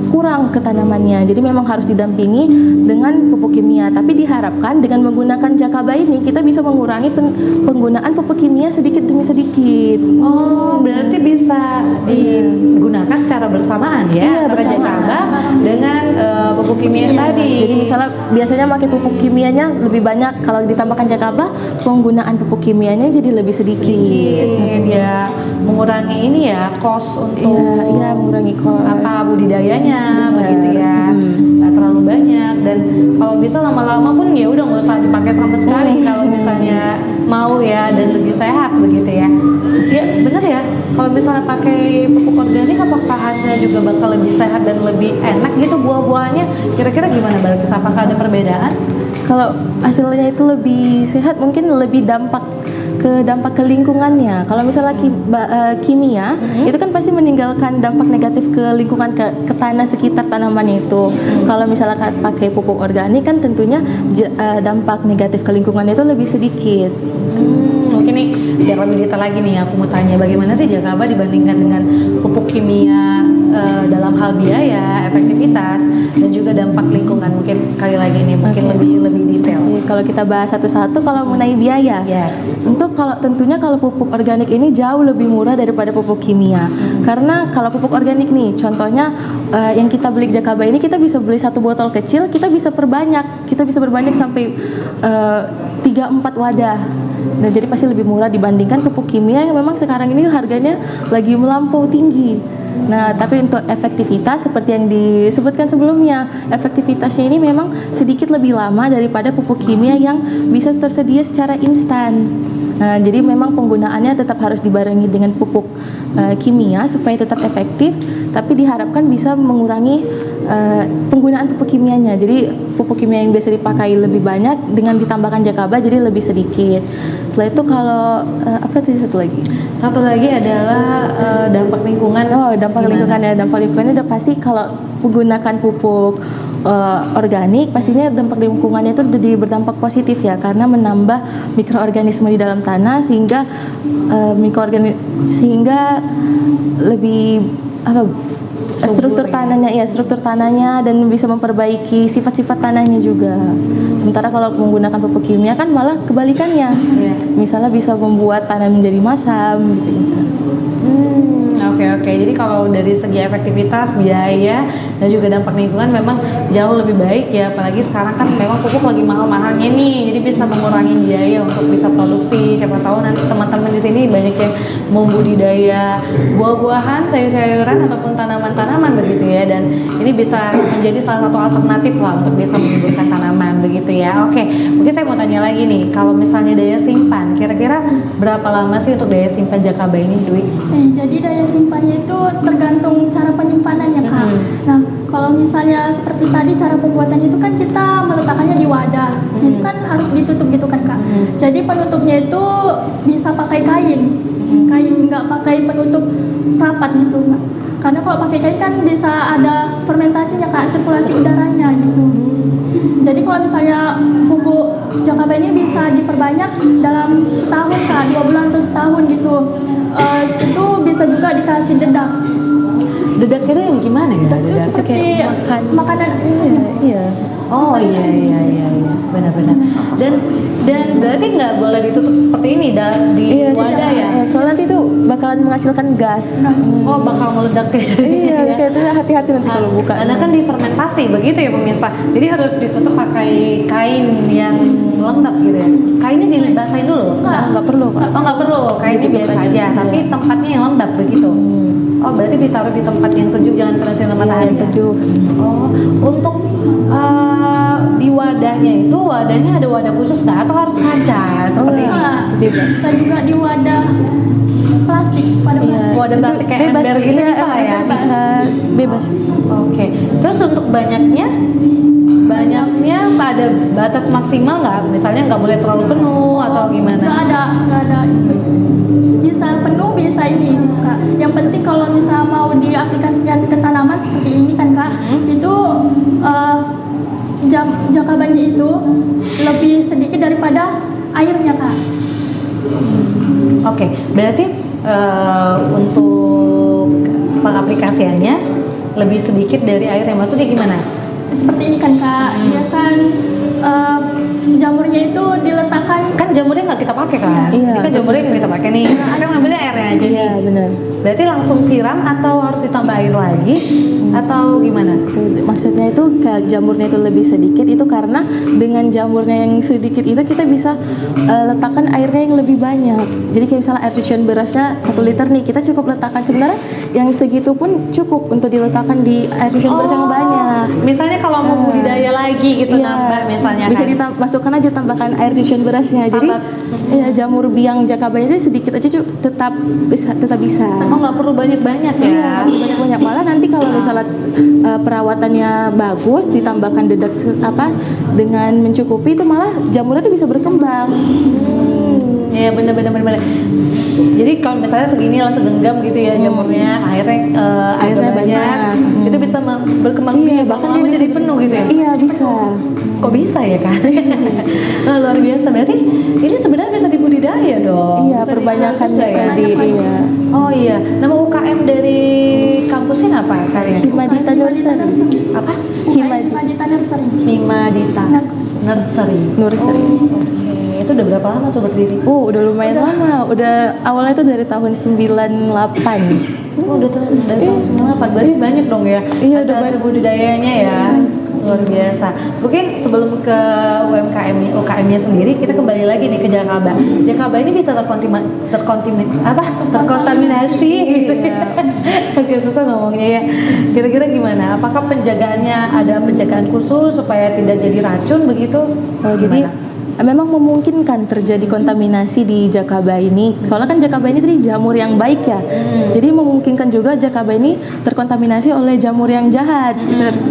kurang ke tanamannya. Jadi memang harus didampingi dengan pupuk kimia. Tapi diharapkan dengan menggunakan jakaba ini kita bisa mengurangi penggunaan pupuk kimia sedikit demi sedikit. Oh, berarti bisa digunakan secara bersamaan ya, Iya, antara bersamaan. jakaba dengan pupuk kimia tadi. Jadi misalnya biasanya pakai pupuk kimianya lebih banyak, kalau ditambahkan jakaba penggunaan pupuk kimianya jadi lebih sedikit. Ya mengurangi ini ya cost untuk Iya, mengurangi cost. apa budidayanya begitu ya, nggak terlalu banyak. Dan kalau bisa lama-lama pun ya udah nggak usah dipakai sama sekali kalau misalnya mau ya, dan lebih sehat begitu ya. Ya bener ya, kalau misalnya pakai pupuk organik apakah hasilnya juga bakal lebih sehat dan lebih enak gitu buah-buahnya? Kira-kira gimana Balkis, apakah ada perbedaan? Kalau hasilnya itu lebih sehat, mungkin lebih dampak ke lingkungannya. Kalau misalnya kimia itu kan pasti meninggalkan dampak negatif ke lingkungan, ke tanah sekitar tanaman itu. Kalau misalnya pakai pupuk organik kan tentunya dampak negatif ke lingkungan itu lebih sedikit. Mungkin nih biar lebih detail lagi nih aku mau tanya, bagaimana sih jakaba dibandingkan dengan pupuk kimia dalam hal biaya, efektivitas, dan juga dampak lingkungan? Mungkin sekali lagi nih mungkin lebih detail. Kalau kita bahas satu-satu, kalau mengenai biaya, tentunya kalau pupuk organik ini jauh lebih murah daripada pupuk kimia. Karena kalau pupuk organik nih, contohnya yang kita beli jakaba ini, kita bisa beli 1 botol kecil, kita bisa berbanyak sampai 3-4 wadah. Nah, jadi pasti lebih murah dibandingkan pupuk kimia yang memang sekarang ini harganya lagi melampau tinggi. Nah, tapi untuk efektivitas seperti yang disebutkan sebelumnya, efektivitasnya ini memang sedikit lebih lama daripada pupuk kimia yang bisa tersedia secara instan. Nah, jadi memang penggunaannya tetap harus dibarengi dengan pupuk kimia supaya tetap efektif, tapi diharapkan bisa mengurangi penggunaan pupuk kimianya. Jadi pupuk kimia yang biasa dipakai lebih banyak dengan ditambahkan jakaba jadi lebih sedikit. Setelah itu kalau apa tadi satu lagi adalah dampak lingkungan. Dampak lingkungannya udah pasti kalau menggunakan pupuk organik, pastinya dampak lingkungannya itu jadi berdampak positif ya, karena menambah mikroorganisme di dalam tanah sehingga lebih struktur tanahnya dan bisa memperbaiki sifat-sifat tanahnya juga. Sementara kalau menggunakan pupuk kimia kan malah kebalikannya. Misalnya bisa membuat tanah menjadi masam gitu. Oke. Jadi kalau dari segi efektivitas, biaya, dan juga dampak lingkungan memang jauh lebih baik ya. Apalagi sekarang kan memang pupuk lagi mahal-mahalnya nih. Jadi bisa mengurangi biaya untuk bisa produksi. Siapa tahu nanti teman-teman di sini banyak yang membudidaya buah-buahan, sayur-sayuran ataupun tanaman-tanaman begitu ya. Dan ini bisa menjadi salah satu alternatif lah untuk bisa menyuburkan tanaman begitu ya. Oke, mungkin saya mau tanya lagi nih. Kalau misalnya daya simpan, kira-kira berapa lama sih untuk daya simpan jakaba ini, Dwi? Jadi daya simpannya itu tergantung cara penyimpanannya, Kak. Nah, kalau misalnya seperti tadi cara pembuatannya itu kan kita meletakkannya di wadah, itu kan harus ditutup gitu kan Kak. Jadi penutupnya itu bisa pakai kain, nggak pakai penutup rapat gitu Kak. Karena kalau pakai kain kan bisa ada fermentasinya Kak, sirkulasi udaranya gitu. Jadi kalau misalnya bubuk Jakaba ini bisa diperbanyak dalam setahun Kak, 2 bulan atau setahun gitu. Itu bisa juga dikasih dedak. Dedak itu yang gimana ya? Itu seperti makanan Iya. Oh iya, benar-benar. Dan berarti nggak boleh ditutup seperti ini di wadah ya? Soalnya nanti itu bakalan menghasilkan gas. Oh bakal meledak ya? Iya, kayaknya hati-hati nanti kalau buka. Karena kan difermentasi begitu ya pemirsa. Jadi harus ditutup pakai kain yang lembab gitu ya. Kainnya dibasahin dulu? Nggak perlu Pak. Oh nggak perlu, kainnya biasa aja. Tapi tempatnya yang lembab begitu. Oh berarti ditaruh di tempat yang sejuk, jangan kena sinar matahari. Sejuk. Oh untuk di wadahnya ada wadah khusus nggak atau harus kaca seperti ini? Bisa juga di wadah plastik, Wadah plastik kayak bebas, ember gini bisa lah ya? Bisa bebas. Oke. Terus untuk banyaknya ada batas maksimal nggak? Misalnya nggak boleh terlalu penuh atau gimana? Nggak ada. Bisa penuh, bisa ini Kak. Yang penting kalau misalnya mau diaplikasikan ke tanaman seperti ini kan Kak, itu Jakabanya itu lebih sedikit daripada airnya Kak. Oke, berarti untuk pengaplikasiannya lebih sedikit dari airnya. Maksudnya gimana? Seperti ini kan Kak, dia kan jamurnya itu diletakkan. Kan jamurnya nggak kita pakai kan? Iya. Ini kan jamurnya nggak kita pakai nih. Ada ngambilnya airnya aja nih. Iya, benar. Berarti langsung siram atau harus ditambah air lagi atau gimana? Maksudnya itu kayak jamurnya itu lebih sedikit itu karena dengan jamurnya yang sedikit itu kita bisa letakkan airnya yang lebih banyak. Jadi kayak misalnya air cucian berasnya 1 liter nih, kita cukup letakkan sebenarnya yang segitu pun cukup untuk diletakkan di air cucian beras yang banyak. Misalnya kalau mau budidaya lagi gitu nambah misalnya bisa kan? masukkan aja tambahkan air cucian berasnya. Jadi ya jamur biang jakabanya itu sedikit aja tetap bisa. Oh nggak perlu banyak-banyak ya? Iya, banyak malah nanti kalau misalnya perawatannya bagus ditambahkan dedak dengan mencukupi itu malah jamurnya tuh bisa berkembang. Iya benar. Jadi kalau misalnya segini lah segenggam gitu ya jamurnya, airnya banyak, itu bisa berkembang biak, bahkan lama jadi penuh gitu ya? Iya bisa. Kok bisa ya kan? Nah, luar biasa, berarti ini sebenarnya bisa dibudidaya dong? Iya, Bisa perbanyakan dijual juga ya? iya. Oh iya, nama UKM dari kampusnya apa kalian? Himadita Nursery. Apa? Himadita Nursery. Himadita Nursery. Nursery. Oke, itu udah berapa lama tuh berdiri? Udah lumayan lama. Udah awalnya itu dari tahun 98. Oh, udah dari tahun 98, berarti banyak dong ya? Iya, udah hasil budidayanya ya. Luar biasa. Mungkin sebelum ke UKM-nya sendiri, kita kembali lagi nih ke Jakaba. Jakaba ini bisa terkontaminasi gitu ya. Agak susah ngomongnya ya. Kira-kira gimana? Apakah penjagaannya ada penjagaan khusus supaya tidak jadi racun begitu? Jadi memang memungkinkan terjadi kontaminasi di Jakaba ini. Soalnya kan Jakaba ini tadi jamur yang baik ya. Jadi memungkinkan juga Jakaba ini terkontaminasi oleh jamur yang jahat.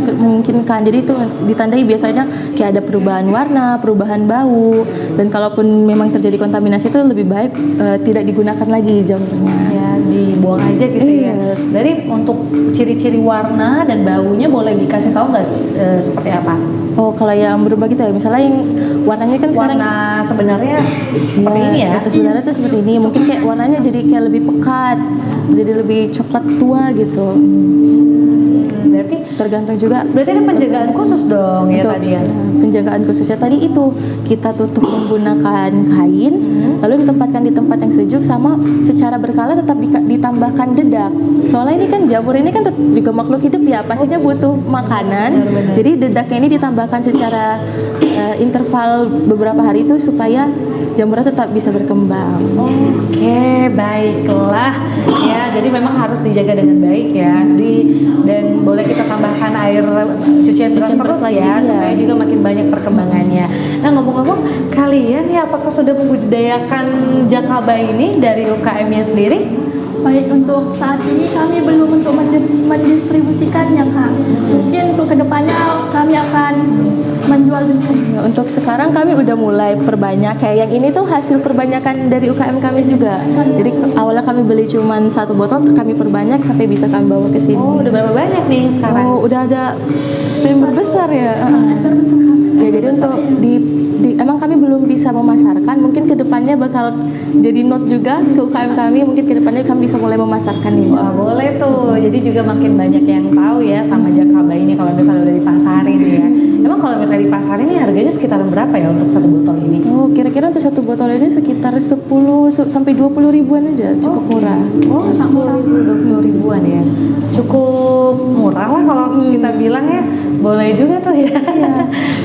Memungkinkan. Jadi itu ditandai biasanya kayak ada perubahan warna, perubahan bau. Dan kalaupun memang terjadi kontaminasi itu lebih baik tidak digunakan lagi jamurnya. Ya, dibuang aja gitu ya. Jadi untuk ciri-ciri warna dan baunya boleh dikasih tahu nggak seperti apa? Oh, kalau yang berubah gitu ya. Misalnya yang warnanya kan sekarang warna sebenarnya seperti ini ya. Sebenarnya tuh seperti ini. Mungkin kayak warnanya jadi kayak lebih pekat, jadi lebih coklat tua gitu. Berarti tergantung juga. Berarti ada penjagaan khusus dong ya tadi ya. Penjagaan khususnya tadi itu kita tutup menggunakan kain, lalu ditempatkan di tempat yang sejuk sama secara berkala tetap ditambahkan dedak. Soalnya ini kan jamur ini kan juga makhluk hidup ya, pastinya butuh makanan. Jadi dedaknya ini ditambahkan secara interval beberapa hari itu supaya jamurnya tetap bisa berkembang. Oke, baiklah. Ya, jadi memang harus dijaga dengan baik ya. Dan boleh kita tambahkan air cucian beras terus ya, supaya juga makin banyak perkembangannya. Nah, ngomong-ngomong, kalian ya apakah sudah membudidayakan Jakaba ini dari UKM-nya sendiri? Baik, untuk saat ini kami belum untuk mendistribusikannya Kak. Mungkin untuk sekarang kami udah mulai perbanyak. Kayak yang ini tuh hasil perbanyakan dari UKM kami juga. Jadi awalnya kami beli cuman 1 botol, kami perbanyak sampai bisa kami bawa ke sini. Oh, udah berapa banyak nih sekarang? Oh, udah ada ember besar ya. Ya, jadi untuk emang kami belum bisa memasarkan. Mungkin kedepannya bakal jadi note juga ke UKM kami. Mungkin kedepannya kami bisa mulai memasarkan ini. Wah, boleh tuh. Jadi juga makin banyak yang tahu ya sama Jakaba ini kalau misalnya udah dipasarin ya. Emang kalau misalnya dipasarin ini harganya sekitaran berapa ya untuk 1 botol ini? Oh, kira-kira untuk 1 botol ini sekitar 10 sampai 20 ribuan aja, cukup murah. Oh, 10 ribuan ya. Cukup murah lah kalau kita bilang ya. Boleh juga tuh ya.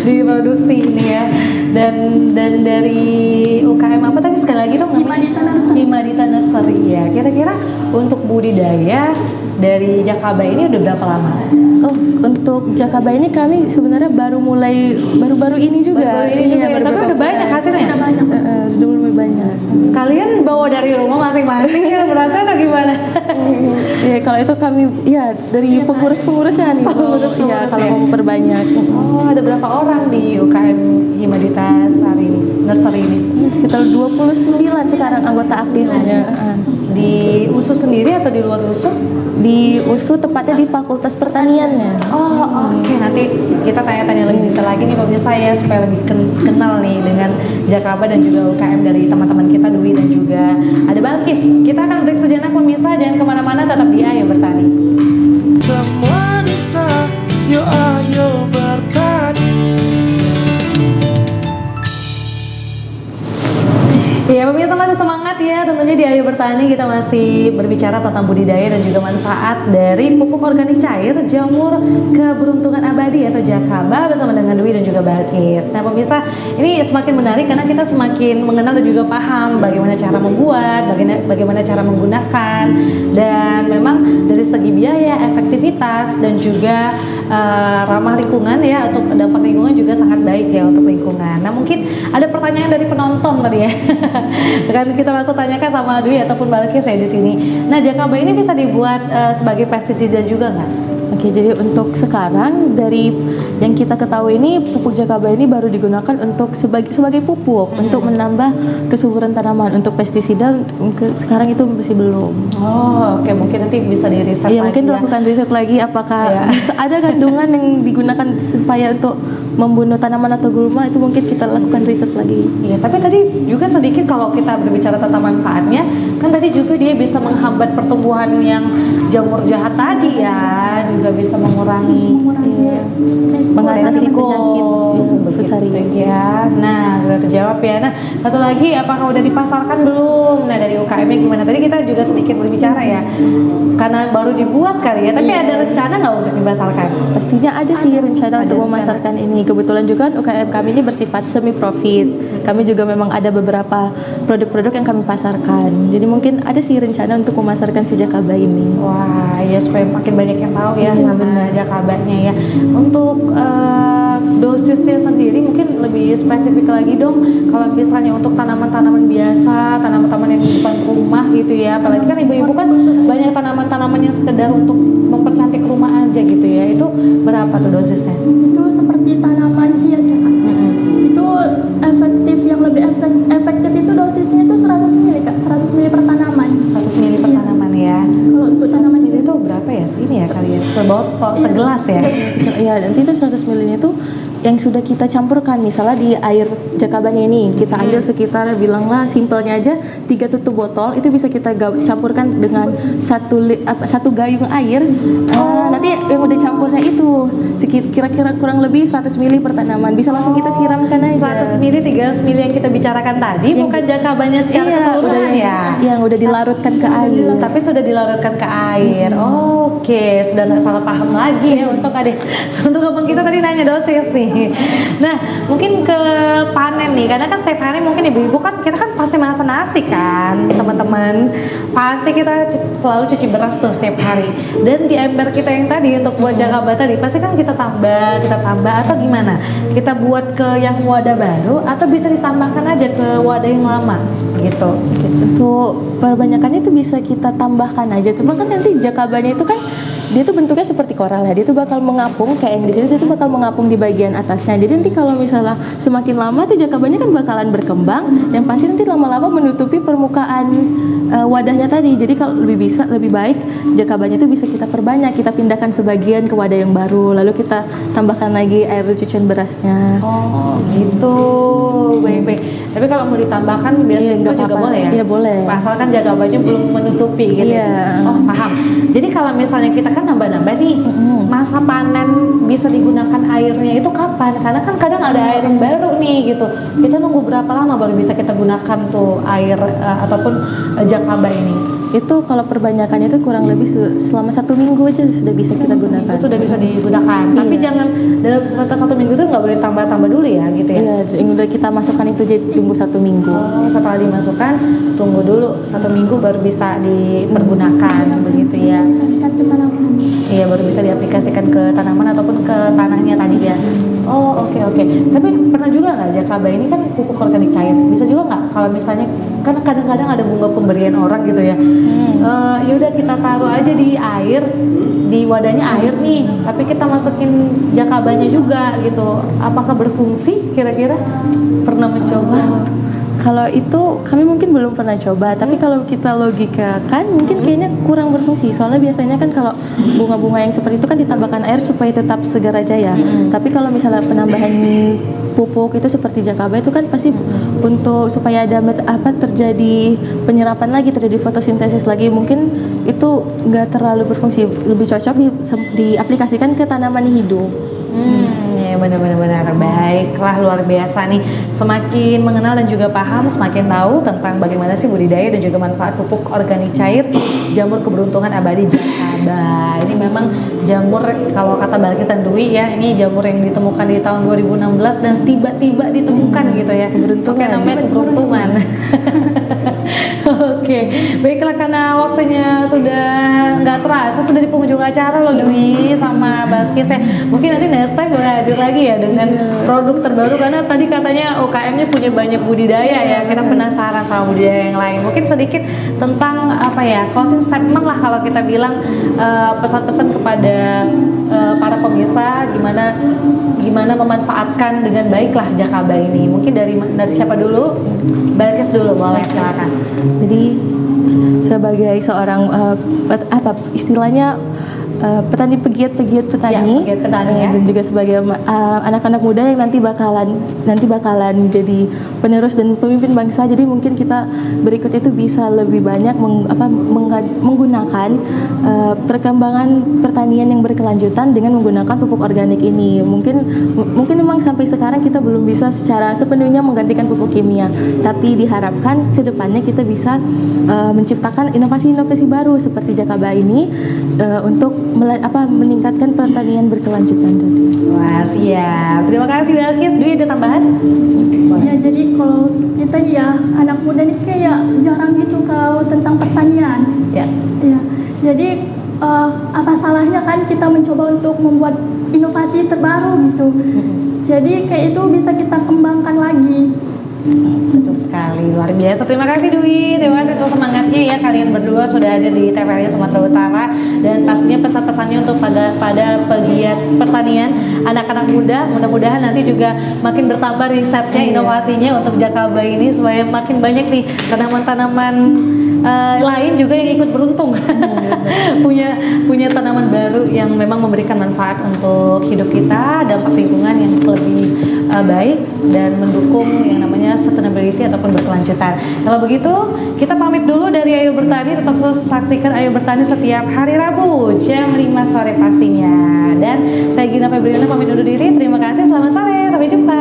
Diproduksi ini ya. Dan dari UKM apa tadi sekali lagi dong namanya? Himadita Nursery ya. Kira-kira untuk budidaya dari Jakaba ini udah berapa lama? Oh, untuk Jakaba ini kami sebenarnya baru-baru ini juga. Baru ini juga ya, tapi udah banyak hasilnya? Udah banyak. Sudah mulai banyak. Kalian bawa dari rumah masing-masing ya berasa atau gimana? Ya, kalau itu kami dari pengurus-pengurusnya nih. Iya, kalau mau perbanyak. Oh, ada berapa orang di UKM Himadita Nursery ini? Sekitar 29 sekarang anggota aktifnya. Di USU sendiri atau di luar USU? Di USU, tepatnya di Fakultas Pertaniannya. Oh, oke. Nanti kita tanya-tanya lebih detail lagi nih pemirsa ya supaya lebih kenal nih dengan Jakaba dan juga UKM dari teman-teman kita Dwi dan juga ada Balkis. Kita akan break sejenak pemirsa, jangan kemana-mana, tetap di Ayo Bertani. Semua bisa, yuk ayo bertani. Ya pemirsa, masih semangat ya tentunya di Ayo Bertani. Kita masih berbicara tentang budidaya dan juga manfaat dari pupuk organik cair jamur keberuntungan abadi atau Jakaba bersama dengan Dwi dan juga Balkis. Nah pemirsa, ini semakin menarik karena kita semakin mengenal dan juga paham bagaimana cara membuat, bagaimana cara menggunakan, dan memang dari segi biaya, efektivitas dan juga ramah lingkungan ya, untuk dampak lingkungan juga sangat baik ya untuk lingkungan. Nah mungkin ada pertanyaan dari penonton tadi ya. Kan kita langsung tanyakan sama Dwi ataupun Balkis ya di sini. Nah, Jakaba ini bisa dibuat sebagai pestisida juga nggak? Oke, jadi untuk sekarang dari yang kita ketahui ini pupuk Jakaba ini baru digunakan untuk sebagai pupuk untuk menambah kesuburan tanaman. Untuk pestisida sekarang itu masih belum. Oh, oke, mungkin nanti bisa diriset lagi. Iya, mungkin lakukan riset lagi apakah bisa ada kandungan yang digunakan supaya untuk membunuh tanaman atau gulma, itu mungkin kita lakukan riset lagi. Iya, tapi tadi juga sedikit kalau kita berbicara tentang manfaatnya, kan tadi juga dia bisa menghambat pertumbuhan yang jamur jahat tadi ya, juga bisa mengurangi mengatasi resiko penyakit fusarium. ya. Nah, sudah terjawab ya. Nah, satu lagi, apakah udah dipasarkan belum? Nah, dari UKM-nya gimana? Tadi kita juga sedikit berbicara ya, karena baru dibuat kali ya, tapi ada rencana nggak untuk dipasarkan? Pastinya ada sih rencana untuk memasarkan ini. Kebetulan juga UKM kami ini bersifat semi profit. Kami juga memang ada beberapa produk-produk yang kami pasarkan. Jadi mungkin ada sih rencana untuk memasarkan si Jakaba ini. Wah, ya supaya makin banyak yang tahu ya sama Jakabanya ya. Untuk dosisnya sendiri mungkin lebih spesifik lagi dong. Kalau misalnya untuk tanaman-tanaman biasa, tanaman-tanaman yang di depan rumah gitu ya. Apalagi kan ibu-ibu kan banyak tanaman-tanaman yang sekedar untuk mempercantik rumah aja gitu ya. Itu berapa tuh dosisnya? Itu seperti tanaman hias ya Kak. Itu yang lebih efektif itu dosisnya itu 100 ml Kak, 100 ml per tanaman. 100 ml per tanaman ya. Kalau untuk 100 tanaman ml itu berapa ya? Ini ya kali ya. Sebotol, segelas ya. Ya, nanti itu 100 ml itu yang sudah kita campurkan, misalnya di air Jakabanya ini kita ambil sekitar, bilanglah simpelnya aja 3 tutup botol, itu bisa kita campurkan dengan satu gayung air. Nanti yang udah campurnya itu kira-kira kurang lebih 100 ml per tanaman, bisa langsung kita siramkan aja. 100 ml, 300 ml yang kita bicarakan tadi bukan Jakabanya secara keseluruhan ya? Yang udah dilarutkan ke air. Tapi sudah dilarutkan ke air. Oke, sudah nggak salah paham lagi ya untuk abang kita tadi nanya dosis nih. Nah, mungkin ke panen nih, karena kan setiap hari mungkin ibu-ibu kan kita kan pasti masak nasi kan, teman-teman. Pasti kita selalu cuci beras tuh setiap hari. Dan di ember kita yang tadi untuk buat Jakaba tadi, pasti kan kita tambah atau gimana? Kita buat ke yang wadah baru atau bisa ditambahkan aja ke wadah yang lama gitu. Untuk perbanyakannya itu bisa kita tambahkan aja. Cuma kan nanti Jakabanya itu kan dia tuh bentuknya seperti koral ya. Dia tuh bakal mengapung kayak yang di sini, dia tuh bakal mengapung di bagian atasnya. Jadi nanti kalau misalnya semakin lama tuh jakabanya kan bakalan berkembang, yang pasti nanti lama-lama menutupi permukaan wadahnya tadi. Jadi kalau lebih baik jakabanya itu bisa kita perbanyak, kita pindahkan sebagian ke wadah yang baru, lalu kita tambahkan lagi air cucian berasnya. Oh gitu, baik-baik. Tapi kalau mau ditambahkan biasanya itu juga boleh ya? Iya boleh. Asalkan jakabanya belum menutupi gitu. Iya. Oh paham. Jadi kalau misalnya kita kan nambah-nambah nih, masa panen bisa digunakan airnya itu kapan? Karena kan kadang ada air yang baru nih gitu. Kita nunggu berapa lama baru bisa kita gunakan tuh air ataupun jakaba ini? Itu kalau perbanyakannya itu kurang lebih selama 1 minggu aja sudah bisa kita gunakan. Itu sudah bisa digunakan. Tapi jangan dalam rentang 1 minggu itu nggak boleh tambah-tambah dulu ya gitu ya? Iya, yang udah kita masukkan itu jadi tunggu 1 minggu. Oh, setelah dimasukkan tunggu dulu 1 minggu baru bisa dipergunakan begitu ya? Kasihkan ke tanaman. Iya, baru bisa diaplikasikan ke tanaman ataupun ke tanahnya tadi ya. Oh, oke. Tapi pernah juga nggak jakaba ini kan pupuk organik cair? Bisa juga nggak kalau misalnya kan kadang-kadang ada bunga pemberian orang gitu ya. Yaudah kita taruh aja di air, di wadahnya air nih, tapi kita masukin jakabanya juga gitu. Apakah berfungsi kira-kira? Pernah mencoba? Kalau itu kami mungkin belum pernah coba, tapi kalau kita logikakan mungkin kayaknya kurang berfungsi. Soalnya biasanya kan kalau bunga-bunga yang seperti itu kan ditambahkan air supaya tetap segar aja ya. Tapi kalau misalnya penambahan pupuk itu seperti jakaba itu kan pasti untuk supaya ada terjadi penyerapan lagi, terjadi fotosintesis lagi, mungkin itu nggak terlalu berfungsi. Lebih cocok diaplikasikan ke tanaman hidup. Ya benar-benar baiklah, luar biasa nih. Semakin mengenal dan juga paham, semakin tahu tentang bagaimana sih budidaya dan juga manfaat pupuk organik cair jamur keberuntungan abadi jakaba. Ini memang jamur kalau kata Balkis dan Dwi ya, ini jamur yang ditemukan di tahun 2016 dan tiba-tiba ditemukan gitu ya. Keberuntungan. Oke, namanya keberuntungan. Oke, baiklah karena waktunya sudah nggak terasa, sudah di penghujung acara loh Dwi sama Balkis ya. Mungkin nanti next time boleh hadir lagi ya dengan produk terbaru, karena tadi katanya UKM-nya punya banyak budidaya ya. Kita penasaran sama budidaya yang lain. Mungkin sedikit tentang closing statement lah kalau kita bilang, pesan-pesan kepada para pemirsa gimana memanfaatkan dengan baiklah jakaba ini. Mungkin dari siapa dulu? Balkis dulu, boleh, silakan. Jadi sebagai seorang istilahnya petani pegiat petani, ya. Dan juga sebagai anak-anak muda yang nanti bakalan jadi penerus dan pemimpin bangsa. Jadi mungkin kita berikutnya itu bisa lebih banyak menggunakan perkembangan pertanian yang berkelanjutan dengan menggunakan pupuk organik ini. Mungkin memang sampai sekarang kita belum bisa secara sepenuhnya menggantikan pupuk kimia, tapi diharapkan kedepannya kita bisa menciptakan inovasi-inovasi baru seperti jakaba ini untuk meningkatkan pertanian berkelanjutan tadi. Wah, siap. Terima kasih Balkis. Dwi, ada tambahan? Ya, jadi kalau kita ya anak muda ini kayak jarang gitu kalau tentang pertanian. Ya. Ya. Jadi apa salahnya kan kita mencoba untuk membuat inovasi terbaru gitu. Jadi kayak itu bisa kita kembangkan lagi. Betul sekali, luar biasa. Terima kasih Dwi, terima kasih untuk semangatnya ya, kalian berdua sudah ada di TVRI Sumatera Utara, dan pastinya pesan-pesannya untuk pada pegiat pertanian anak-anak muda. Mudah-mudahan nanti juga makin bertambah risetnya, inovasinya untuk jakaba ini supaya makin banyak nih tanaman-tanaman lain juga yang ikut beruntung punya tanaman baru yang memang memberikan manfaat untuk hidup kita, dampak lingkungan yang lebih baik dan mendukung yang namanya sustainability ataupun berkelanjutan. Kalau begitu kita pamit dulu dari Ayo Bertani. Tetap saksikan Ayo Bertani setiap hari Rabu jam 5 sore pastinya. Dan saya Gina Febriana pamit undur diri. Terima kasih, selamat sore, sampai jumpa.